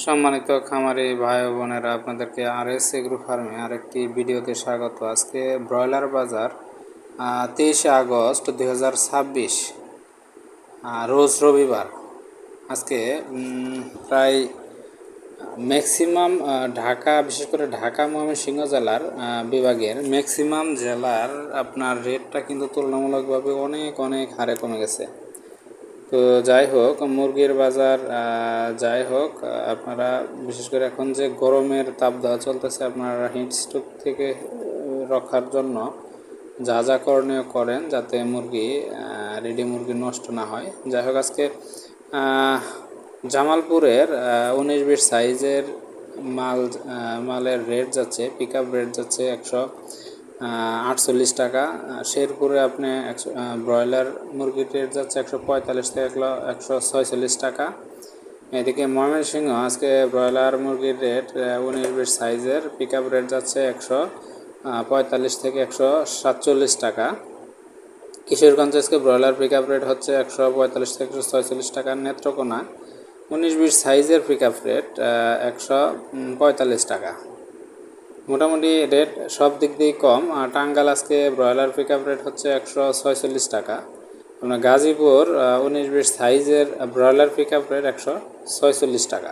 সম্মানিত খামারি ভাই ও বোনেরা, আপনাদেরকে RS এগ্রো ফার্মে আরেকটি ভিডিওতে স্বাগত। আজকে ব্রয়লার বাজার 23 আগস্ট 2026, রোজ রবিবার। আজকে প্রায় ম্যাক্সিমাম ঢাকা, বিশেষ করে ঢাকা ময়মনসিংহ জেলার বিভাগের ম্যাক্সিমাম জেলার আপনার রেটটা কিন্তু তুলনামূলকভাবে অনেক হারে কমে গেছে। তো যাই হোক, মুরগির বাজার যাই হোক, আপনারা বিশেষ করে এখন যে গরমের তাপ দেওয়া চলতেছে, আপনারা হিট স্ট্রোক থেকে রক্ষার জন্য যা যা করণীয় করেন, যাতে রেডি মুরগি নষ্ট না হয়। যাই হোক, আজকে জামালপুরের 19-20 সাইজের মালের রেট যাচ্ছে, পিক আপ রেট যাচ্ছে 148 টাকা। শেরপুরে আপনি ব্রয়লার মুরগির রেট যাচ্ছে 145 থেকে 146 টাকা। এদিকে ময়মনসিংহ আজকে ব্রয়লার মুরগির রেট 19-20 সাইজের পিক আপ রেট যাচ্ছে 145 থেকে 147 টাকা। কিশোরগঞ্জ আজকে ব্রয়লার পিক আপ রেট হচ্ছে 145 থেকে 146 টাকা। নেত্রকোনা 19-20 সাইজের পিক আপ রেট 145 টাকা। মোটামুটি রেট সব দিক দিয়েই কম। টাঙ্গাইল আজকে ব্রয়লার পিক আপ রেট হচ্ছে 146 টাকা। আপনার গাজীপুর 19-20 সাইজের ব্রয়লার পিক আপ রেট 146 টাকা।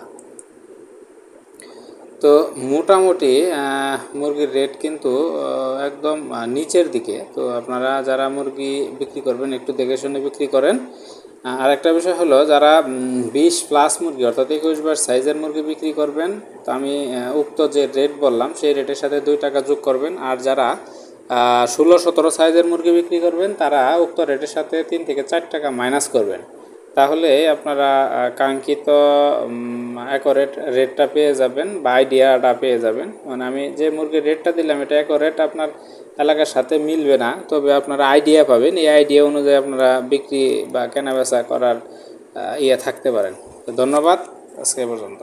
তো মোটামুটি মুরগির রেট কিন্তু একদম নিচের দিকে। তো আপনারা যারা মুরগি বিক্রি করবেন, একটু দেখে শুনে বিক্রি করেন। আর একটা বিষয় হলো, যারা 20+ মুরগি অর্থাৎ 21 সাইজের মুরগি বিক্রি করবেন, তো আমি উক্ত যে রেট বললাম সেই রেটের সাথে 2 টাকা যোগ করবেন। আর যারা 16-17 সাইজের মুরগি বিক্রি করবেন, তারা উক্ত রেটের সাথে 3 থেকে 4 টাকা মাইনাস করবেন। তাহলে আপনারা কাঙ্ক্ষিত অ্যাকোরেট রেটটা পেয়ে যাবেন বা আইডিয়াটা পেয়ে যাবেন। মানে আমি যে মুরগির রেটটা দিলাম, এটা অ্যাকোরেট আপনার এলাকার সাথে মিলবে না, তবে আপনারা আইডিয়া পাবেন। এই আইডিয়া অনুযায়ী আপনারা বিক্রি বা কেনাবেচা করার থাকতে পারেন। তো ধন্যবাদ, আজকে পর্যন্ত।